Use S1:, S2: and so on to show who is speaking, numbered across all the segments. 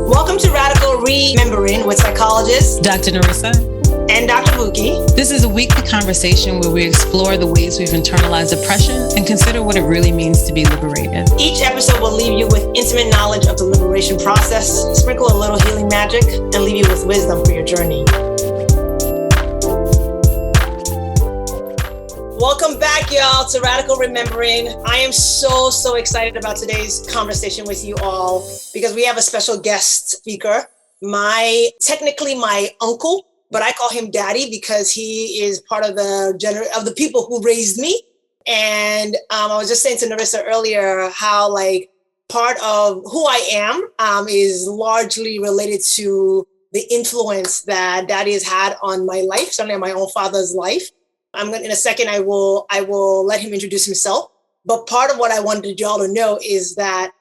S1: Welcome to Radical Remembering with psychologist
S2: Dr. Norissa
S1: and Dr. Bukky.
S2: This is a weekly conversation where we explore the ways we've internalized oppression and consider what it really means to be liberated.
S1: Each episode will leave you with intimate knowledge of the liberation process, sprinkle a little healing magic, and leave you with wisdom for your journey. Welcome back, y'all, to Radical Remembering. I am so excited about today's conversation with you all because we have a special guest speaker, technically my uncle, but I call him Daddy because he is part of the people who raised me. And I was just saying to Norissa earlier how part of who I am is largely related to the influence that Daddy has had on my life, certainly on my own father's life. In a second, I will let him introduce himself. But part of what I wanted y'all to know is that,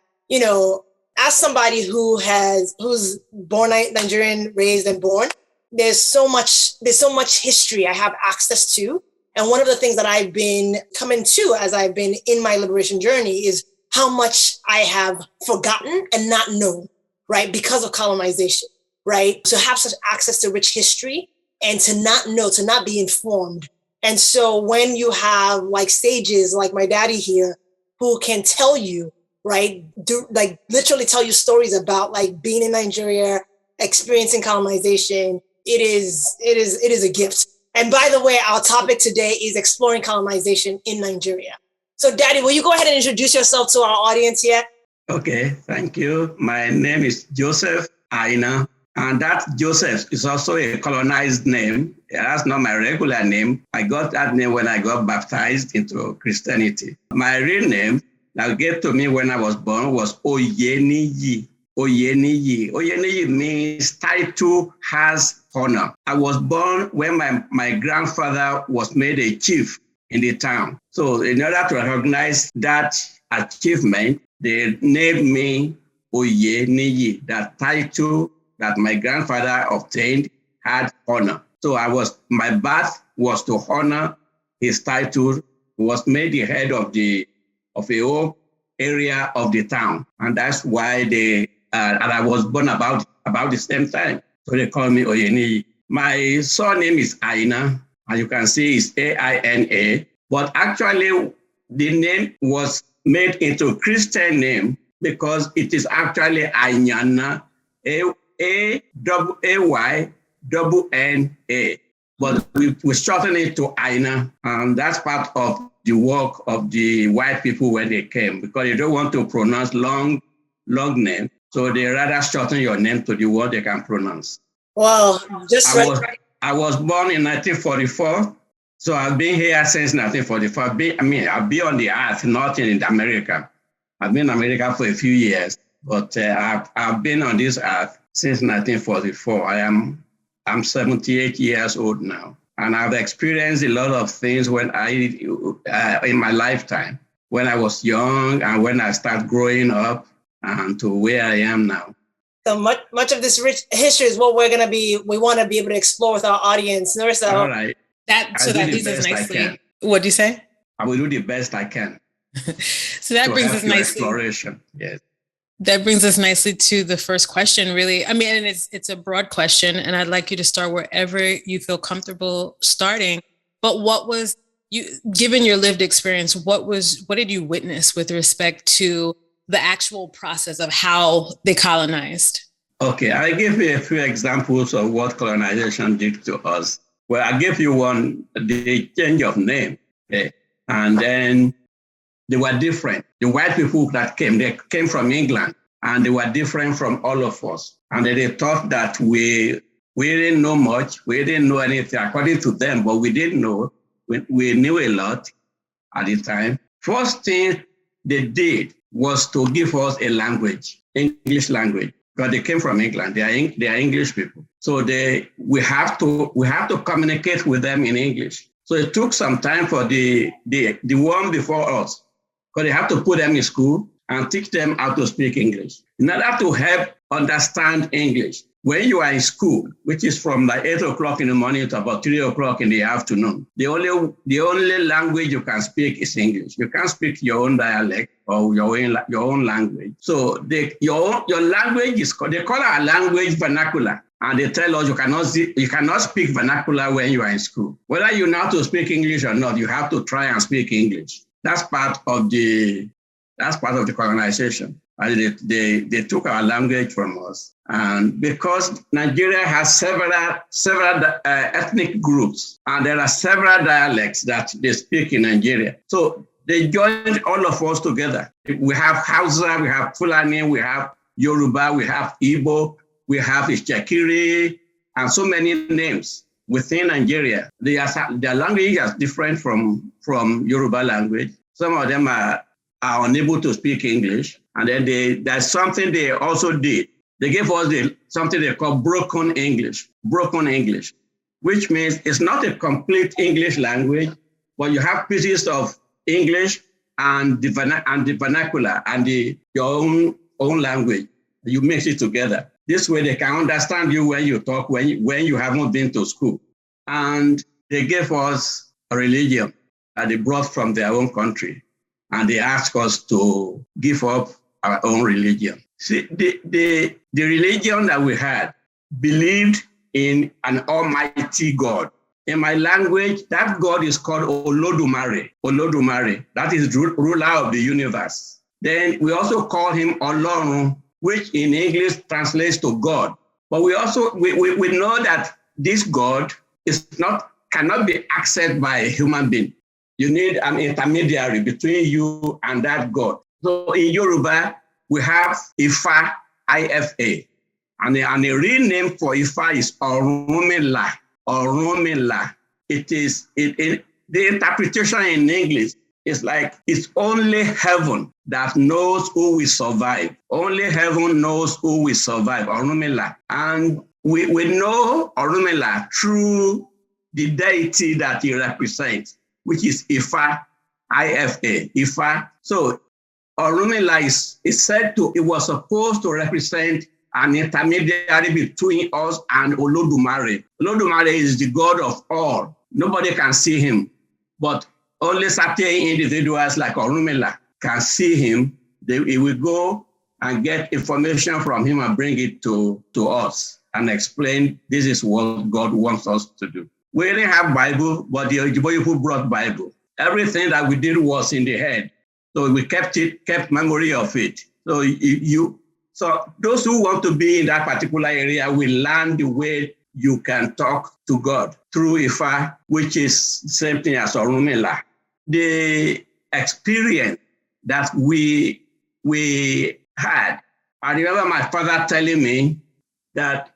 S1: as somebody who's born Nigerian, raised and born, there's so much history I have access to. And one of the things that I've been coming to as I've been in my liberation journey is how much I have forgotten and not known, right? Because of colonization, right? To have such access to rich history and to not know, to not be informed. And so when you have sages like my daddy here, who can tell you, right, literally tell you stories about being in Nigeria, experiencing colonization, it is a gift. And by the way, our topic today is exploring colonization in Nigeria. So Daddy, will you go ahead and introduce yourself to our audience yet?
S3: Okay, thank you. My name is Joseph Aina. And that Joseph is also a colonized name. That's not my regular name. I got that name when I got baptized into Christianity. My real name that gave to me when I was born was Oyeniyi. Oyeniyi. Oyeniyi means title has honor. I was born when my grandfather was made a chief in the town. So in order to recognize that achievement, they named me Oyeniyi, that title that my grandfather obtained had honor. So my birth was to honor his title, was made the head of a whole area of the town. And that's why and I was born about the same time. So they call me Oyeniyi. My surname is Aina, and you can see it's Aina, but actually the name was made into Christian name because it is actually Ainana, A-Y-N-N-A, but we shorten it to Aina, and that's part of the work of the white people when they came, because they don't want to pronounce long name, so they rather shorten your name to the word they can pronounce.
S1: Well,
S3: I was born in 1944, so I've been here since 1944. I've been on the earth, not in America. I've been in America for a few years, but I've been on this earth since 1944. I'm 78 years old now, and I've experienced a lot of things in my lifetime, when I was young and when I started growing up and to where I am now.
S1: So much of this rich history is what we want to be able to explore with our audience. Norissa,
S3: all right.
S2: That leads us nicely. What do you say?
S3: I will do the best I can.
S2: So that brings us nicely.
S3: Exploration, yes.
S2: That brings us nicely to the first question, really. I mean, and it's a broad question, and I'd like you to start wherever you feel comfortable starting. But given your lived experience, what did you witness with respect to the actual process of how they colonized?
S3: Okay, I give you a few examples of what colonization did to us. Well, I gave you one, the change of name, okay? And then they were different. The white people that they came from England, and they were different from all of us. And they thought that we didn't know much, we didn't know anything according to them, but we didn't know. We knew a lot at the time. First thing they did was to give us a language, English language, because they came from England. They are English people. So we have to communicate with them in English. So it took some time for the one before us, because they have to put them in school and teach them how to speak English. In order to help understand English, when you are in school, which is from like 8 o'clock in the morning to about 3 o'clock in the afternoon, the only language you can speak is English. You can't speak your own dialect or your own language. So your language is called, they call our language vernacular. And they tell us you cannot speak vernacular when you are in school. Whether you know how to speak English or not, you have to try and speak English. That's part of the colonization. They took our language from us. And because Nigeria has several ethnic groups, and there are several dialects that they speak in Nigeria. So they joined all of us together. We have Hausa, we have Fulani, we have Yoruba, we have Igbo, we have Ishakiri, and so many names within Nigeria. Their language is different from Yoruba language. Some of them are unable to speak English. And then there's something they also did. They gave us something they call broken English, which means it's not a complete English language, but you have pieces of English and the vernacular and your own language. You mix it together. This way they can understand you when you talk, when you haven't been to school. And they gave us a religion that they brought from their own country. And they asked us to give up our own religion. See, the religion that we had believed in an almighty God. In my language, that God is called Olodumare. Olodumare, that is ruler of the universe. Then we also call him Olorun, which in English translates to God. But we know that this God cannot be accessed by a human being. You need an intermediary between you and that God. So in Yoruba, we have Ifa, I-F-A. And a real name for Ifa is Orunmila. Orunmila. The interpretation in English is like, it's only heaven that knows who will survive. Only heaven knows who will survive, Orunmila. And we know Orunmila through the deity that he represents, which is Ifa, I-F-A, Ifa. So Orunmila is said to, it was supposed to represent an intermediary between us and Olodumare. Olodumare is the God of all. Nobody can see him, but only certain individuals like Orunmila can see him. He will go and get information from him and bring it to us and explain this is what God wants us to do. We didn't have Bible, but the Ojibwe people brought Bible. Everything that we did was in the head. So we kept memory of it. So those who want to be in that particular area will learn the way you can talk to God through Ifa, which is the same thing as Orunmila. The experience that we had, I remember my father telling me that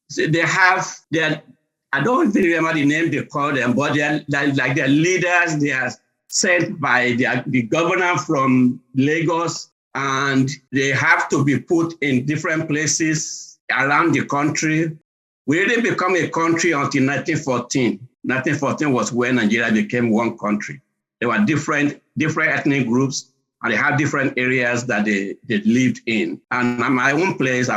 S3: I don't even remember the name they call them, but they're like their leaders. They are sent by the governor from Lagos, and they have to be put in different places around the country. We didn't become a country until 1914. 1914 was when Nigeria became one country. There were different ethnic groups, and they had different areas that they lived in. And our own place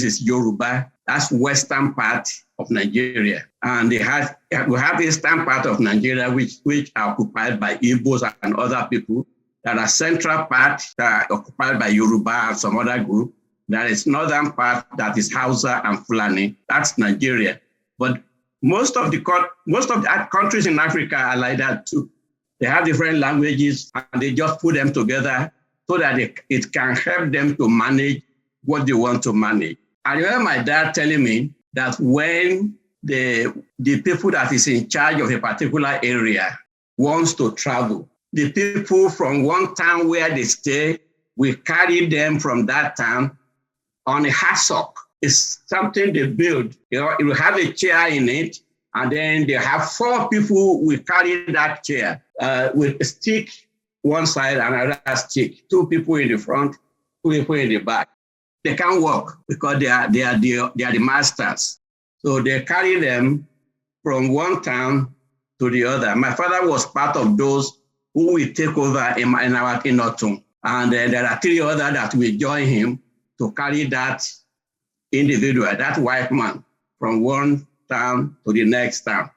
S3: is Yoruba. That's western part of Nigeria. And we have eastern part of Nigeria, which are occupied by Igbos and other people. There are central part that are occupied by Yoruba and some other group. There is northern part that is Hausa and Fulani. That's Nigeria. But most of the countries in Africa are like that too. They have different languages and they just put them together so that it can help them to manage what they want to manage. I remember my dad telling me that when the people that is in charge of a particular area wants to travel, the people from one town where they stay will carry them from that town on a hassock. It's something they build. It will have a chair in it, and then they have 4 people who will carry that chair with a stick one side and another stick. 2 people in the front, 2 people in the back. They can't walk because they are the masters. So they carry them from one town to the other. My father was part of those who will take over in our Kinotun. And there are 3 others that will join him to carry that individual, that white man, from one town to the next town.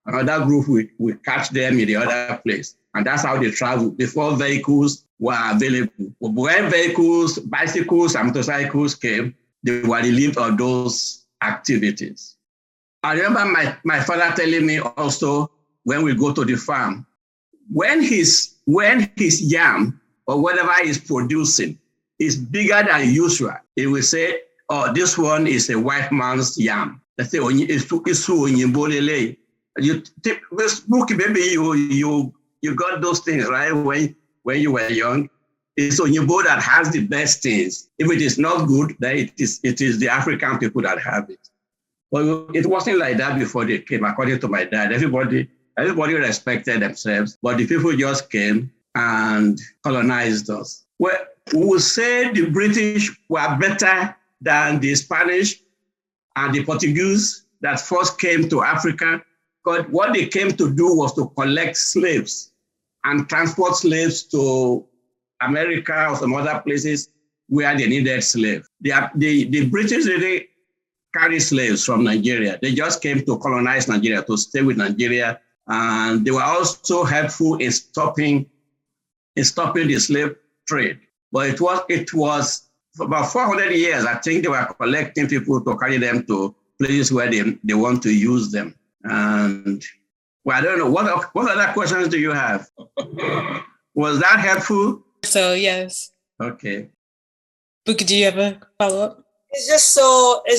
S3: Another group will catch them in the other place. And that's how they travel before vehicles were available. When vehicles, bicycles, and motorcycles came, they were relieved of those activities. I remember my father telling me also when we go to the farm, when his yam or whatever he's producing is bigger than usual, he will say, oh, this one is a white man's yam. They say, you take this book, maybe you got those things, right? When you were young. It's Onyibo that has the best things. If it is not good, then it is the African people that have it. But it wasn't like that before they came, according to my dad. Everybody respected themselves, but the people just came and colonized us. Well, we will say the British were better than the Spanish and the Portuguese that first came to Africa, because what they came to do was to collect slaves and transport slaves to America or some other places where they needed slaves. The British didn't carry slaves from Nigeria. They just came to colonize Nigeria, to stay with Nigeria. And they were also helpful in stopping the slave trade. But it was for about 400 years, I think they were collecting people to carry them to places where they want to use them. And well, I don't know, what other questions do you have? Was that helpful?
S2: So, yes.
S3: Okay.
S2: Bukky, do you have a follow-up?
S1: It's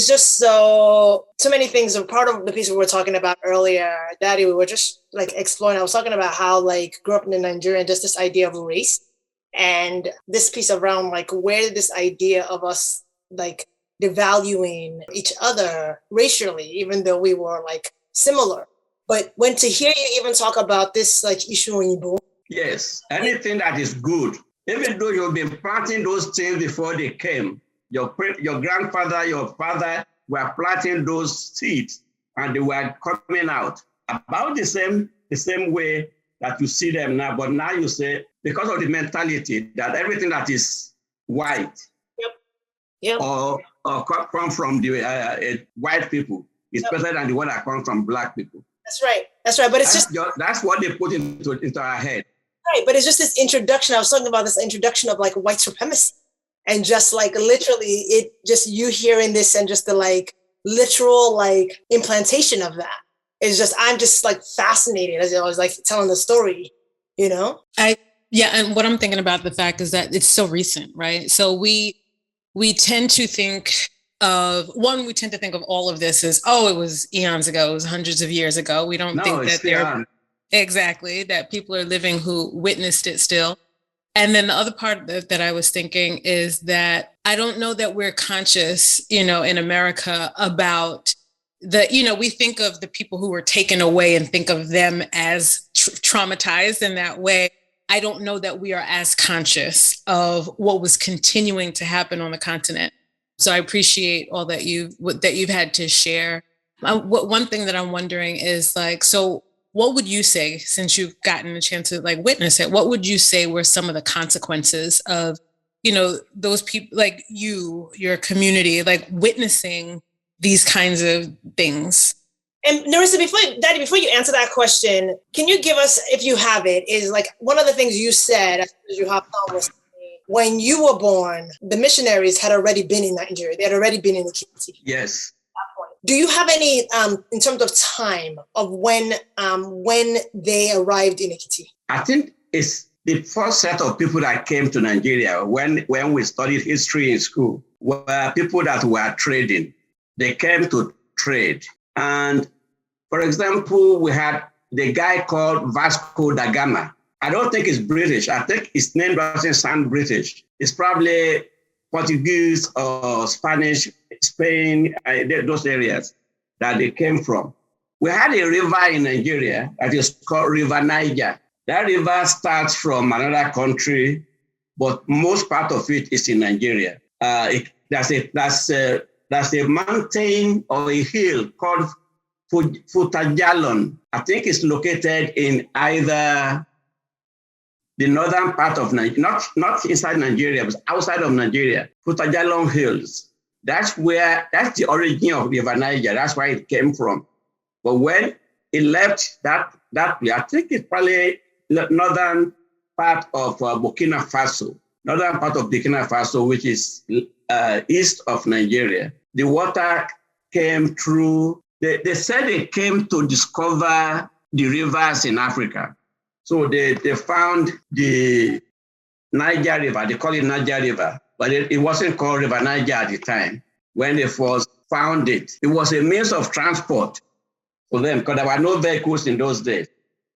S1: just so too many things. And part of the piece we were talking about earlier, Daddy, we were just like exploring. I was talking about how like grew up in Nigeria, just this idea of race, and this piece around like where did this idea of us like devaluing each other racially, even though we were like similar. But when to hear you even talk about this like issue in Igbo.
S3: Yes, anything that is good, even though you've been planting those things before they came. Your grandfather, your father were planting those seeds and they were coming out about the same way that you see them now. But now you say, because of the mentality that everything that is white or come from the white people is better than the one that comes from black people.
S1: That's right. But it's
S3: that's what they put into our head.
S1: Right, but it's just this introduction. I was talking about this introduction of like white supremacy. And just like literally it just you hearing this and just the like literal like implantation of that is just, I'm just like fascinated as I was like telling the story, you know?
S2: And what I'm thinking about the fact is that it's so recent, right? So we tend to think of all of this as, oh, it was eons ago, it was hundreds of years ago. We don't think that that people are living who witnessed it still. And then the other part that I was thinking is that I don't know that we're conscious, in America about we think of the people who were taken away and think of them as traumatized in that way. I don't know that we are as conscious of what was continuing to happen on the continent. So I appreciate all that you've had to share. One thing that I'm wondering is like, so what would you say, since you've gotten a chance to like witness it, what would you say were some of the consequences of, those people like your community, like witnessing these kinds of things?
S1: And Norissa, before you answer that question, can you give us, if you have it, is like one of the things you said as you hopped on was when you were born, the missionaries had already been in Nigeria. They had already been in the Ekiti.
S3: Yes.
S1: Do you have any, in terms of time, of when they arrived in Ekiti?
S3: I think it's the first set of people that came to Nigeria when we studied history in school were people that were trading. They came to trade. And for example, we had the guy called Vasco da Gama. I don't think it's British. I think his name doesn't sound British. It's probably Portuguese or Spanish, Spain, those areas that they came from. We had a river in Nigeria that is called River Niger. That river starts from another country, but most part of it is in Nigeria. That's a mountain or a hill called Futajalon. I think it's located in either the northern part of Nigeria, not inside Nigeria, but outside of Nigeria, Futajalon Hills. That's the origin of River Niger. That's where it came from. But when it left that place, I think it's probably northern part of Burkina Faso, which is east of Nigeria. The water came through. They said they came to discover the rivers in Africa. So they found the Niger River. They call it Niger River, but it wasn't called River Niger at the time. When they first found it, it was a means of transport for them because there were no vehicles in those days.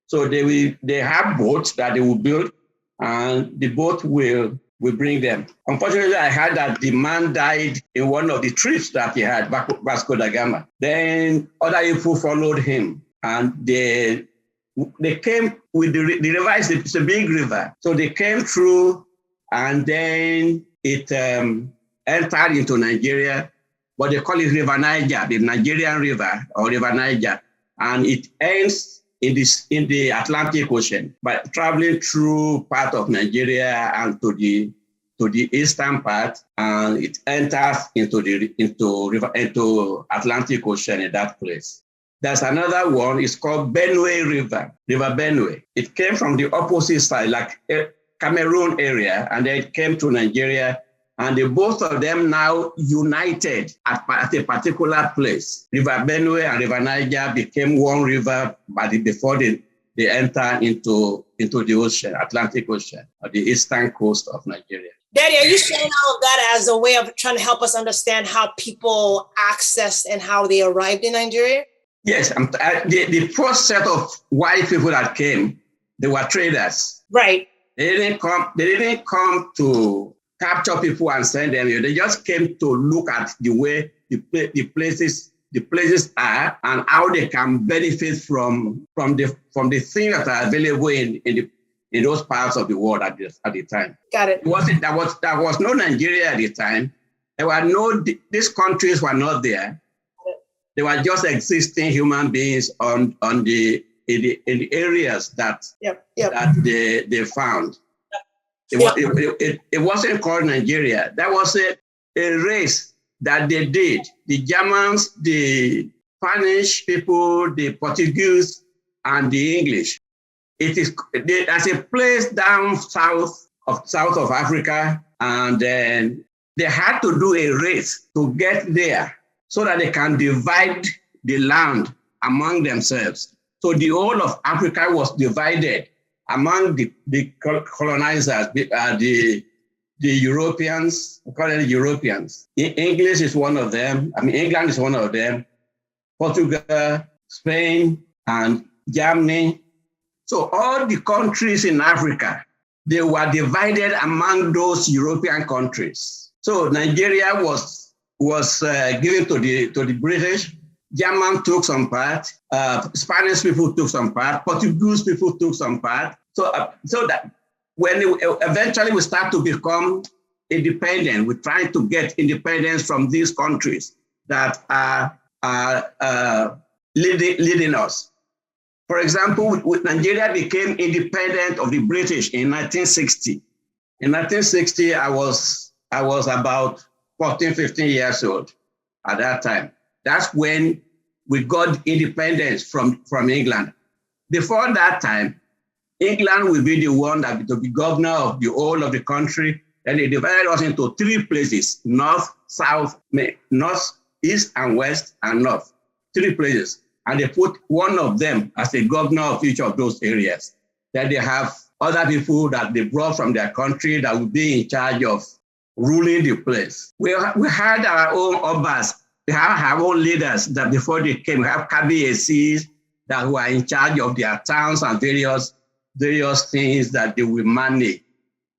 S3: So they have boats that they will build, and the boat will bring them. Unfortunately, I heard that the man died in one of the trips that he had, Vasco da Gama. Then other people followed him, and they came with the river. It's a big river. So they came through, and then it entered into Nigeria, but they call it River Niger, the Nigerian River or River Niger. And it ends in the Atlantic Ocean by traveling through part of Nigeria and to the eastern part, and it enters into Atlantic Ocean in that place. There's another one, it's called Benue River, River Benue. It came from the opposite side, like Cameroon area, and then it came to Nigeria, and both of them now united at a particular place. River Benue and River Niger became one river before they enter into the ocean, Atlantic Ocean, or the eastern coast of Nigeria.
S1: Daddy, are you saying all of that as a way of trying to help us understand how people accessed and how they arrived in Nigeria?
S3: Yes, the first set of white people that came, they were traders.
S1: Right.
S3: They didn't come to capture people and send them here. They just came to look at the way the places are and how they can benefit from the things that are available in those parts of the world at the time.
S1: Got it.
S3: There was no Nigeria at the time. These countries were not there. They were just existing human beings in the areas that they found. It wasn't called Nigeria. That was a race that they did. The Germans, the Spanish people, the Portuguese, and the English. There's a place down south of Africa, and then they had to do a race to get there so that they can divide the land among themselves. So the whole of Africa was divided among the colonizers, the Europeans, we call them Europeans. English is one of them. England is one of them. Portugal, Spain, and Germany. So all the countries in Africa, they were divided among those European countries. So Nigeria was given to the British. German took some part, Spanish people took some part, Portuguese people took some part. So that when eventually we start to become independent, we're trying to get independence from these countries that are leading us. For example, Nigeria became independent of the British in 1960. In 1960, I was about 14, 15 years old at that time. That's when we got independence from England. Before that time, England will be the one that will be governor of the whole of the country. And they divided us into three places: north, south, north, east, and west, and north. Three places. And they put one of them as a governor of each of those areas. Then they have other people that they brought from their country that will be in charge of ruling the place. We had our own obas. We have our own leaders that before they came. We have KBACs that were in charge of their towns and various things that they will manage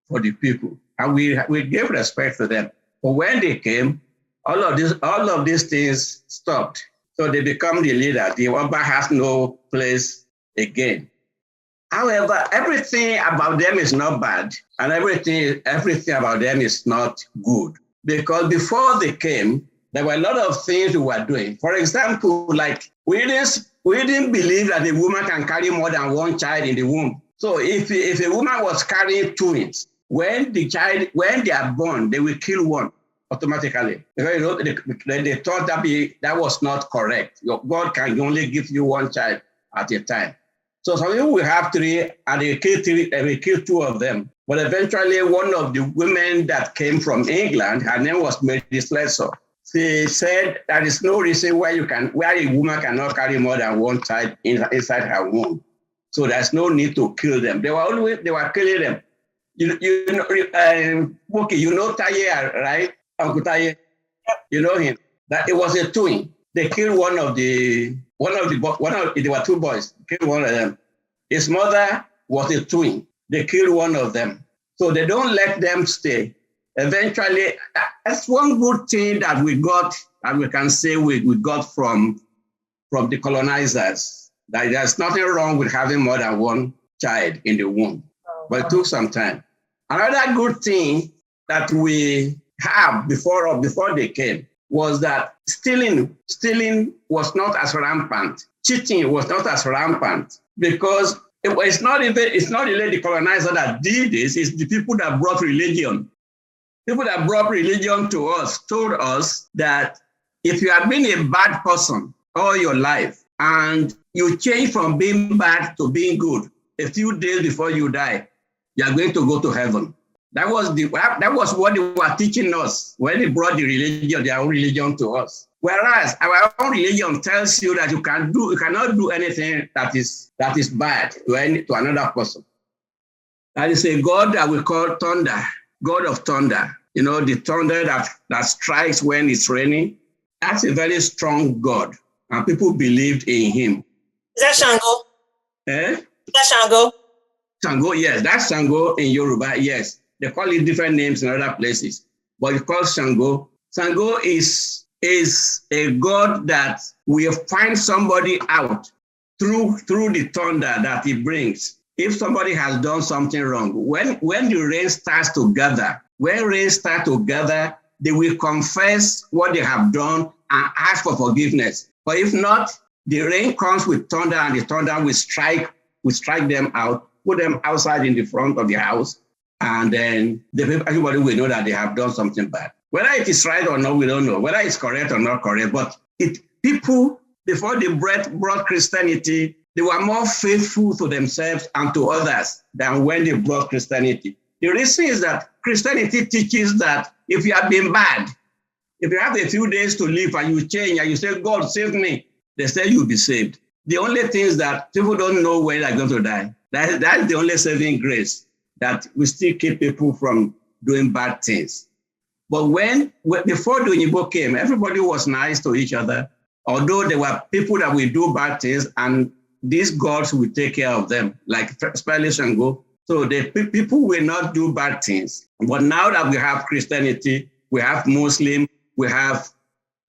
S3: for the people. And we gave respect to them. But when they came, all of these things stopped. So they become the leader. The Oba has no place again. However, everything about them is not bad, and everything about them is not good. Because before they came, there were a lot of things we were doing. For example, like we didn't believe that a woman can carry more than one child in the womb. So if a woman was carrying twins, when they are born, they will kill one. automatically. Because they thought that was not correct. God can only give you one child at a time. So some people will have three, and they will kill two of them. But eventually, one of the women that came from England, her name was Mary Slessor. She said there is no reason why a woman cannot carry more than one child inside her womb. So there's no need to kill them. They were killing them. Bukky, you know Taye, right? Uncle Taye, you know him. That it was a twin. They killed there were two boys. Killed one of them. His mother was a twin. They killed one of them. So they don't let them stay. Eventually, that's one good thing that we got, and we can say we got from the colonizers. That there's nothing wrong with having more than one child in the womb. But it took some time. Another good thing that we have before they came was that stealing was not as rampant. Cheating was not as rampant because it's not really the colonizer that did this, it's the people that brought religion. People that brought religion to us told us that if you have been a bad person all your life and you change from being bad to being good a few days before you die, you are going to go to heaven. That was what they were teaching us when they brought their own religion to us. Whereas our own religion tells you that you cannot do anything that is bad to another person. That is a God that we call thunder, God of thunder. You know, the thunder that strikes when it's raining. That's a very strong God, and people believed in him.
S1: Is that Shango?
S3: Is
S1: that Shango?
S3: Shango, yes, that's Shango in Yoruba, yes. They call it different names in other places, but it's called Shango. Shango is a god that will find somebody out through the thunder that he brings. If somebody has done something wrong, when the rain starts to gather, they will confess what they have done and ask for forgiveness. But if not, the rain comes with thunder, and the thunder will strike them out, put them outside in the front of the house, and then everybody will know that they have done something bad. Whether it is right or not, we don't know. Whether it's correct or not correct, but people, before they brought Christianity, they were more faithful to themselves and to others than when they brought Christianity. The reason is that Christianity teaches that if you have been bad, if you have a few days to live and you change and you say, God, save me, they say you'll be saved. The only thing is that people don't know when they're going to die. That's the only saving grace, that we still keep people from doing bad things. But before the Igbo came, everybody was nice to each other, although there were people that will do bad things, and these gods will take care of them, like Spanish and go. So the people will not do bad things. But now that we have Christianity, we have Muslim, we have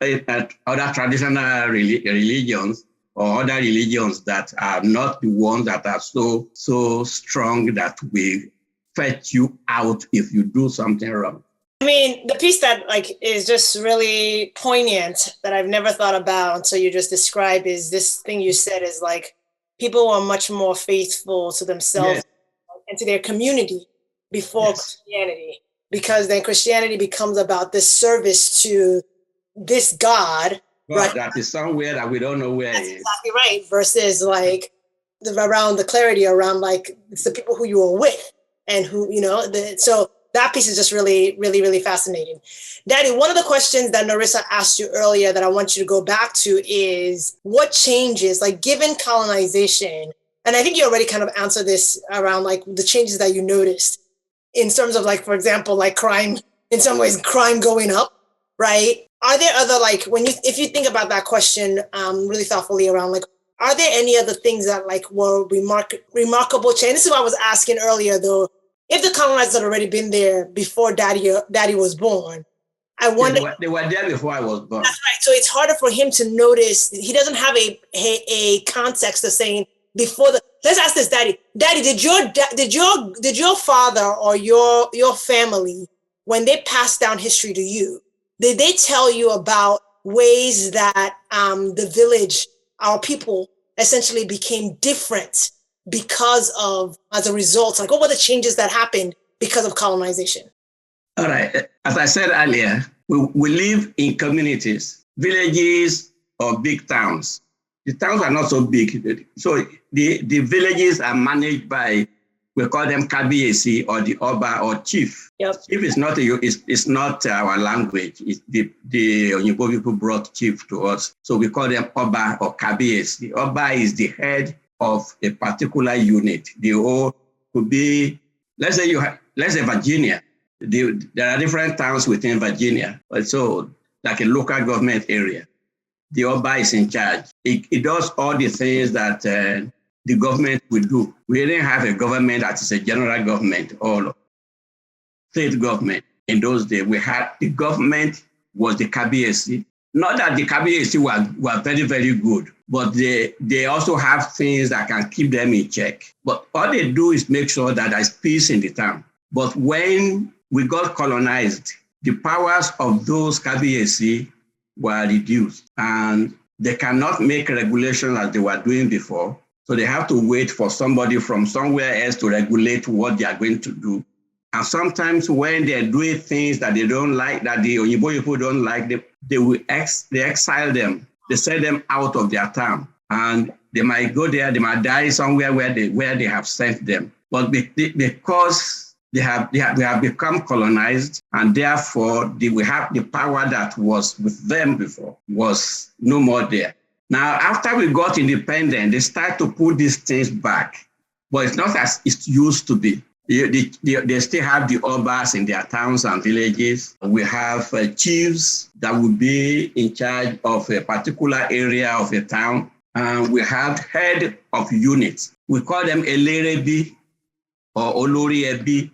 S3: other traditional religions, or other religions that are not the ones that are so strong that will fetch you out if you do something wrong.
S1: I mean, the piece that is just really poignant that I've never thought about until you just described is this thing you said is people are much more faithful to themselves and to their community before Christianity, because then Christianity becomes about this service to this God. Right.
S3: That is somewhere that we don't know where it is.
S1: Exactly right. Versus around the clarity around it's the people who you are with and who, so that piece is just really, really, really fascinating. Daddy, one of the questions that Norissa asked you earlier that I want you to go back to is what changes, given colonization, and I think you already kind of answered this around the changes that you noticed in terms of for example, crime, in some ways, crime going up, right? Are there other, if you think about that question really thoughtfully around, are there any other things that were remarkable change? This is what I was asking earlier, though. If the colonizers had already been there before Daddy was born, I wonder.
S3: They were there before I was born. That's
S1: right. So it's harder for him to notice. He doesn't have a context of saying before the. Let's ask this, Daddy. Daddy, did your father or your family, when they passed down history to you, did they tell you about ways that the village, our people, essentially became different as a result? What were the changes that happened because of colonization?
S3: All right. As I said earlier, we live in communities, villages or big towns. The towns are not so big. So the villages are managed by, we call them Kabiyesi or the Oba or chief.
S1: Yep.
S3: Chief is not our language. It's the Oyinbo people brought chief to us. So we call them Oba or Kabiyesi. Oba is the head of a particular unit. The O could be, let's say Virginia. There are different towns within Virginia. So like a local government area. The Oba is in charge. It does all the things that the government will do. We didn't have a government that is a general government or state government. In those days, we had the government was the Kabiyesi. Not that the Kabiyesi were very, very good, but they also have things that can keep them in check. But all they do is make sure that there's peace in the town. But when we got colonized, the powers of those Kabiyesi were reduced, and they cannot make regulations as they were doing before. So they have to wait for somebody from somewhere else to regulate what they are going to do. And sometimes when they're doing things that they don't like, that the Oyinbo people don't like, they exile them. They send them out of their town, and they might go there. They might die somewhere where they have sent them. But because they have become colonized, and therefore we have the power that was with them before was no more there. Now, after we got independent, they start to put these things back, but it's not as it used to be. They still have the Obas in their towns and villages. We have chiefs that will be in charge of a particular area of a town. And we have head of units. We call them Elerebi or Olori Ebi,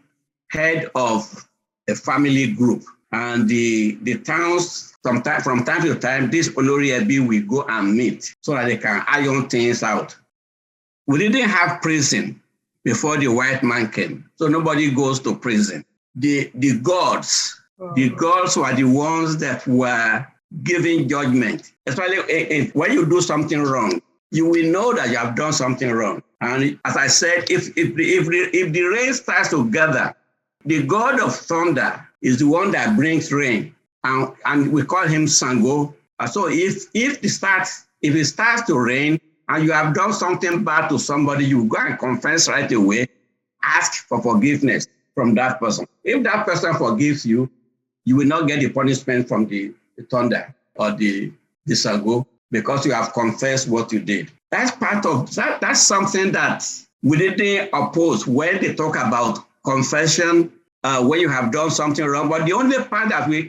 S3: head of a family group. And the towns, from time to time, this Olori Ebi will go and meet so that they can iron things out. We didn't have prison before the white man came, so nobody goes to prison. The gods were the ones that were giving judgment. Especially when you do something wrong, you will know that you have done something wrong. And as I said, if the rain starts to gather, the god of thunder is the one that brings rain, and we call him Sango. So if it starts to rain and you have done something bad to somebody, you go and confess right away, ask for forgiveness from that person. If that person forgives you, you will not get the punishment from the thunder or the Sango because you have confessed what you did. That's part of that. That's something that we didn't oppose when they talk about confession. When you have done something wrong, but the only part that we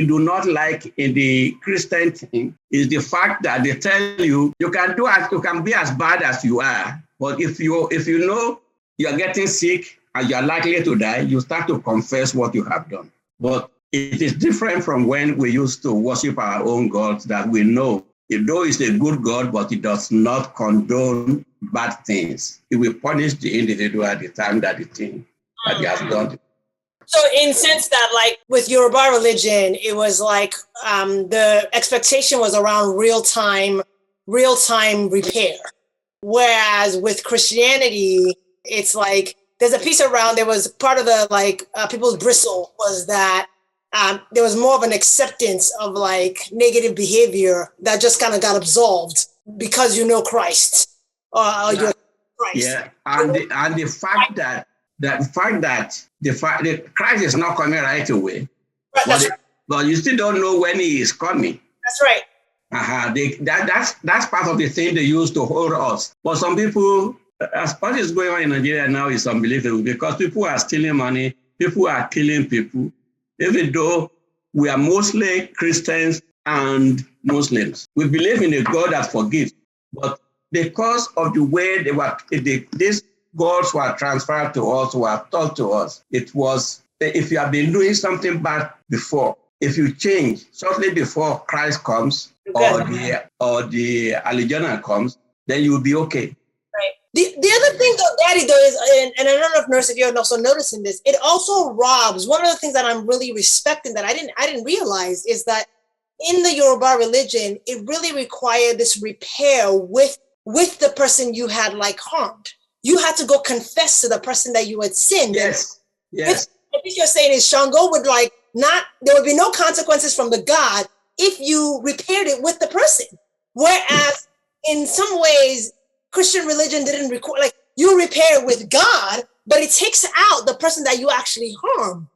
S3: do not like in the Christian thing is the fact that they tell you can be as bad as you are, but if you know you are getting sick and you are likely to die, you start to confess what you have done. But it is different from when we used to worship our own gods that we know, though it's a good God, but it does not condone bad things. It will punish the individual at the time that the thing that he has done.
S1: So in sense that like with Yoruba religion, it was like the expectation was around real-time repair. Whereas with Christianity, it's like there's a piece around, there was part of the like people's bristle was that there was more of an acceptance of like negative behavior that just kind of got absolved because you know Christ. You're Christ.
S3: Yeah, and the fact that the Christ is not coming right away, right, but you still don't know when he is coming.
S1: That's right.
S3: That's part of the thing they use to hold us. But some people, as what is going on in Nigeria now is unbelievable because people are stealing money, people are killing people, even though we are mostly Christians and Muslims. We believe in a God that forgives, but because of the way these gods were transferred to us, were taught to us, it was, if you have been doing something bad before, if you change shortly before Christ comes, okay, or the Allegiance comes, then you'll be okay.
S1: Right. The other thing though, Daddy, though, is, and I don't know if Norissa, you're also noticing this, it also robs, one of the things that I'm really respecting that I didn't realize is that in the Yoruba religion, it really required this repair with the person you had like harmed. You had to go confess to the person that you had sinned.
S3: Yes. Yes.
S1: I think you're saying is Shango would like there would be no consequences from the God if you repaired it with the person. Whereas in some ways, Christian religion didn't require, like, you repair with God, but it takes out the person that you actually harm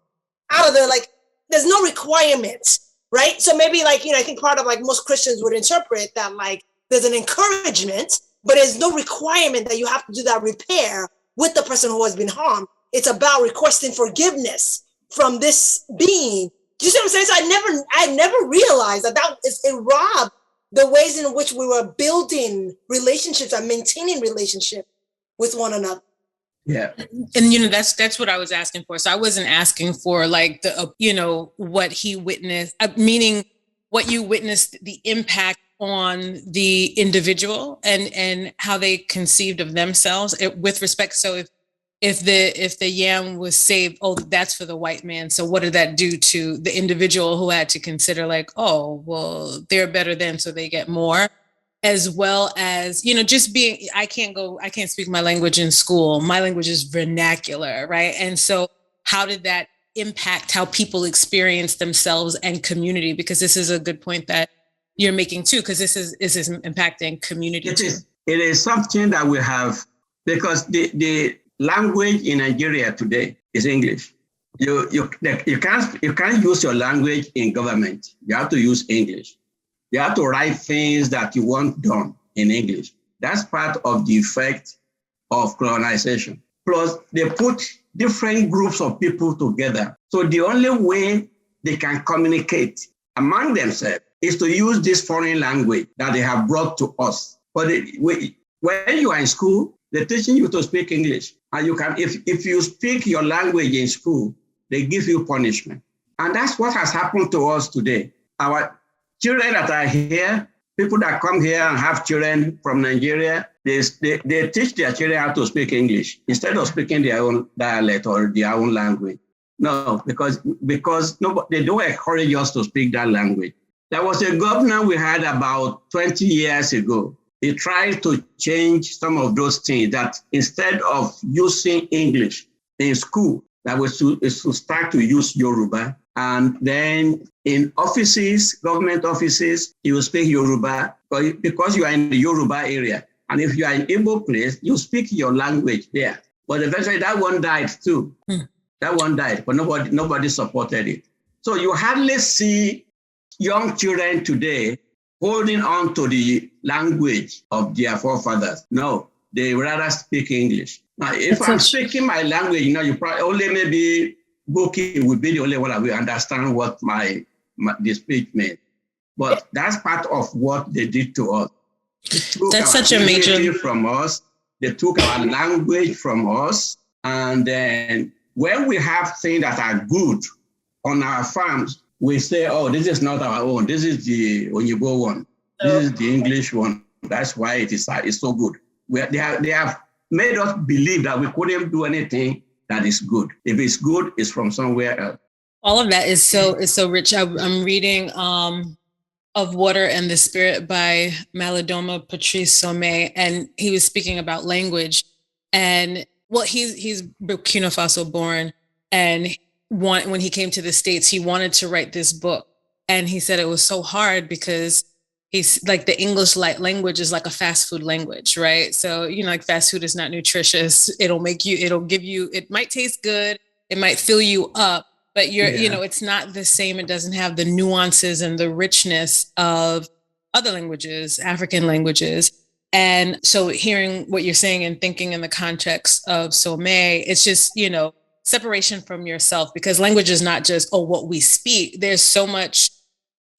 S1: out of the, like, there's no requirement, right? So maybe, like, I think part of, like, most Christians would interpret that, like, there's an encouragement, but there's no requirement that you have to do that repair with the person who has been harmed. It's about requesting forgiveness from this being. Do you see what I'm saying? So I never realized that it robbed the ways in which we were building relationships and maintaining relationship with one another.
S2: Yeah. And, that's what I was asking for. So I wasn't asking for, like, the, what he witnessed, meaning what you witnessed, the impact on the individual and how they conceived of themselves with respect. So if the yam was saved, oh, that's for the white man. So what did that do to the individual who had to consider, like, oh, well, they're better than, so they get more, as well as, just being, I can't speak my language in school. My language is vernacular, right? And so how did that impact how people experience themselves and community? Because this is a good point that you're making too, because this is impacting community too.
S3: It is something that we have, because the language in Nigeria today is English. You can't use your language in government. You have to use English. You have to write things that you want done in English. That's part of the effect of colonization. Plus, they put different groups of people together. So the only way they can communicate among themselves is to use this foreign language that they have brought to us. But when you are in school, they're teaching you to speak English. And you can, if you speak your language in school, they give you punishment. And that's what has happened to us today. Our children that are here, people that come here and have children from Nigeria, they teach their children how to speak English instead of speaking their own dialect or their own language. No, because they don't encourage us to speak that language. There was a governor we had about 20 years ago. He tried to change some of those things, that instead of using English in school, that was to start to use Yoruba. And then in offices, government offices, you will speak Yoruba because you are in the Yoruba area. And if you are in Igbo place, you speak your language there. But eventually that one died too. That one died, but nobody supported it. So you hardly see young children today holding on to the language of their forefathers. No, they rather speak English. Now, if I'm speaking my language, you probably only maybe Bukky would be the only one that will understand what the speech means. But that's part of what they did to us.
S2: That's such a major
S3: from us. They took our language from us. And then when we have things that are good on our farms, we say, oh, this is not our own. This is the Onyibo one. This is the English one. That's why it's so good. They have made us believe that we couldn't do anything that is good. If it's good, it's from somewhere else.
S2: All of that is so rich. I'm reading Of Water and the Spirit by Malidoma Patrice Somé, and he was speaking about language. And he's Burkina Faso born, and when he came to the States, he wanted to write this book. And he said it was so hard because he's like, the English language is like a fast food language, right? So, like, fast food is not nutritious. It'll give you, it might taste good. It might fill you up, but it's not the same. It doesn't have the nuances and the richness of other languages, African languages. And so hearing what you're saying and thinking in the context of Somé, it's just, separation from yourself, because language is not just, what we speak. There's so much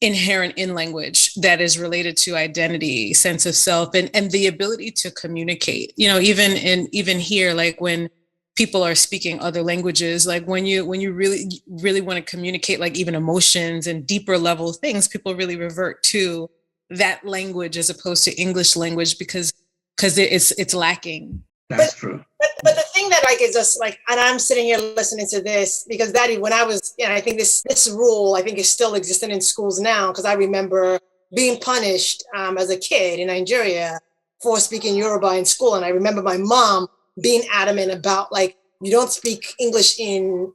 S2: inherent in language that is related to identity, sense of self, and the ability to communicate. Even here, like when people are speaking other languages, like when you really, really want to communicate, like even emotions and deeper level things, people really revert to that language as opposed to English language because it's lacking.
S3: That's true.
S1: But the thing that is just like, and I'm sitting here listening to this because Daddy, when I was, I think this rule, I think is still existing in schools now, because I remember being punished as a kid in Nigeria for speaking Yoruba in school. And I remember my mom being adamant about, like, you don't speak English you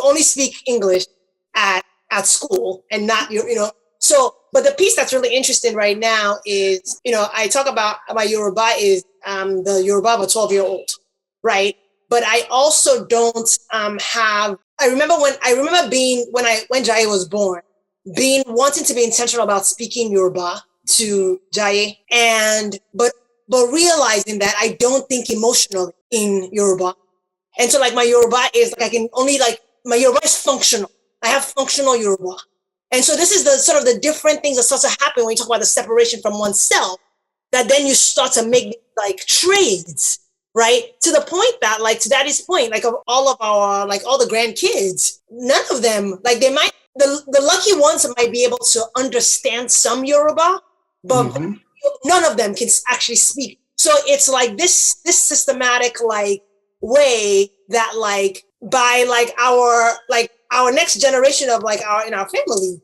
S1: only speak English at school and not so, but the piece that's really interesting right now is, I talk about Yoruba is the Yoruba of a 12-year-old, right? But I also don't I remember when Jaye was born, wanting to be intentional about speaking Yoruba to Jaye, but realizing that I don't think emotionally in Yoruba. And so like my Yoruba is like, my Yoruba is functional. I have functional Yoruba. And so this is the sort of the different things that start to happen when you talk about the separation from oneself, that then you start to make like trades, right? To the point that, like, to Daddy's point, like, of all of our, like, all the grandkids, none of them, like, they might, the lucky ones might be able to understand some Yoruba, but none of them can actually speak. So it's like this systematic, like, way that, like, by, like, our next generation of, like, in our family,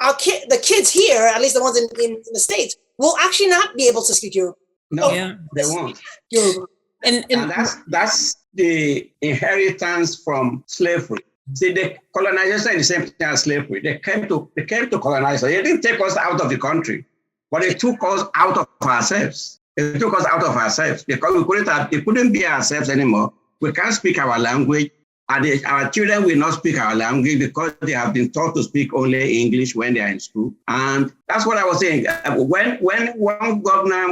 S1: the kids here, at least the ones in the States, will actually not be able to speak Yoruba.
S3: No, they won't.
S1: Yoruba.
S3: And that's the inheritance from slavery. See, the colonization is the same thing as slavery. They came to colonize. They didn't take us out of the country, but they took us out of ourselves. They took us out of ourselves because we couldn't be ourselves anymore. We can't speak our language. Our children will not speak our language because they have been taught to speak only English when they are in school. And that's what I was saying. When one governor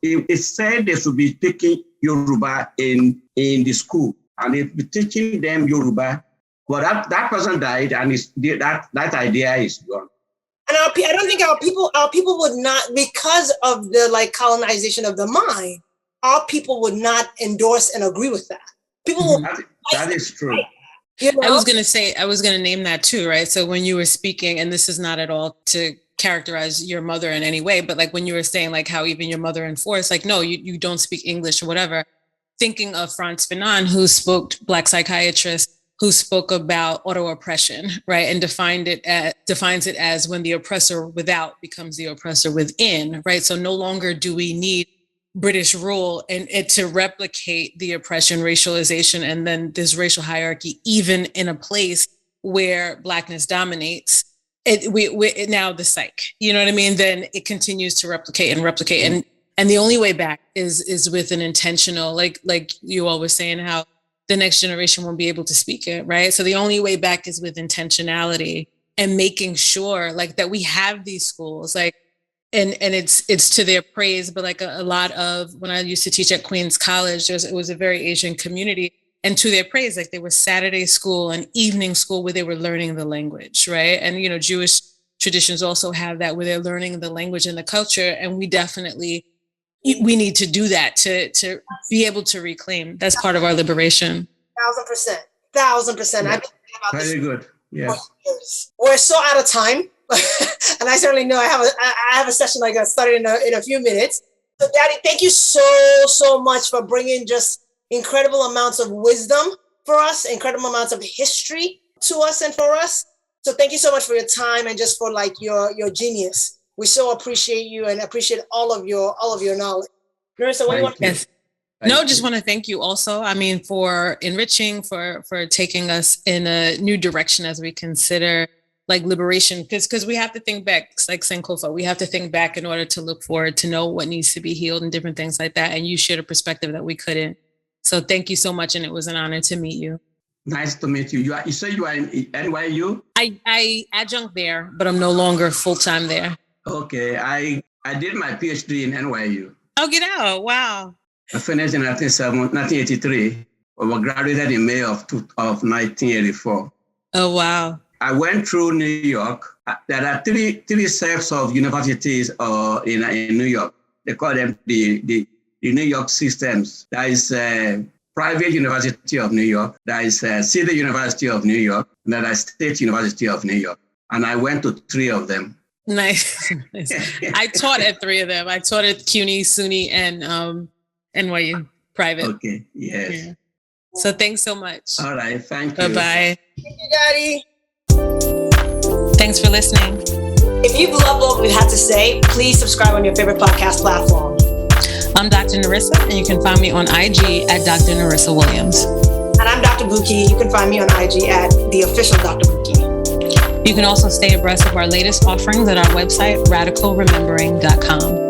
S3: it said they should be speaking Yoruba in the school, and they'd be teaching them Yoruba. But that person died, and that idea is gone.
S1: And I don't think our people would not, because of the, like, colonization of the mind, our people would not endorse and agree with that. People will.
S3: That is true.
S2: You know? I was going to name that too, right? So when you were speaking, and this is not at all to characterize your mother in any way, but like when you were saying like how even your mother enforced, like, no, you don't speak English or whatever. Thinking of Frantz Fanon, who spoke, Black psychiatrist, who spoke about auto-oppression, right? And defines it as when the oppressor without becomes the oppressor within, right? So no longer do we need British rule and it to replicate the oppression, racialization, and then this racial hierarchy, even in a place where Blackness dominates. Now the psych, you know what I mean? Then it continues to replicate. And the only way back is with an intentional, like you all were saying, how the next generation won't be able to speak it, right? So the only way back is with intentionality and making sure like that we have these schools, like, and it's to their praise, but like a lot of, when I used to teach at Queens College, it was a very Asian community, and to their praise, like there was Saturday school and evening school where they were learning the language, right? And, you know, Jewish traditions also have that where they're learning the language and the culture. And we need to do that to be able to reclaim. That's part of our liberation.
S1: 1,000%.
S3: Yeah.
S1: I've been thinking about this.
S3: Very good. Yeah.
S1: We're so out of time. And I certainly know I have a session like that starting in a few minutes. So Daddy, thank you so much for bringing just incredible amounts of wisdom for us, incredible amounts of history to us and for us. So thank you so much for your time and just for like your genius. We so appreciate you and appreciate all of your knowledge. Norissa, what do you want to
S2: Yes. Just want to thank you also. I mean, for enriching, for taking us in a new direction as we consider like liberation, because we have to think back, like Sankofa, we have to think back in order to look forward, to know what needs to be healed and different things like that. And you shared a perspective that we couldn't. So thank you so much. And it was an honor to meet you.
S3: Nice to meet you. You say you are in NYU?
S2: I adjunct there, but I'm no longer full-time there. Okay.
S3: I did my PhD in NYU.
S2: Oh, get out. Wow.
S3: I finished in 1983. I graduated in May of 1984.
S2: Oh, wow.
S3: I went through New York. There are three sets of universities in New York. They call them the New York systems. There is Private University of New York. There is City University of New York. And there is State University of New York. And I went to three of them.
S2: Nice. I taught at three of them. I taught at CUNY, SUNY, and NYU private.
S3: Okay. Yes.
S2: Yeah. So thanks so much.
S3: All right. Thank you.
S2: Bye-bye.
S1: Thank you, Daddy.
S2: Thanks for listening.
S1: If you've loved what we had to say, please subscribe on your favorite podcast platform.
S2: I'm Dr. Norissa, and you can find me on IG at Dr. Norissa Williams.
S1: And I'm Dr. Bukky. You can find me on IG at the official Dr. Bukky.
S2: You can also stay abreast of our latest offerings at our website, radicalremembering.com.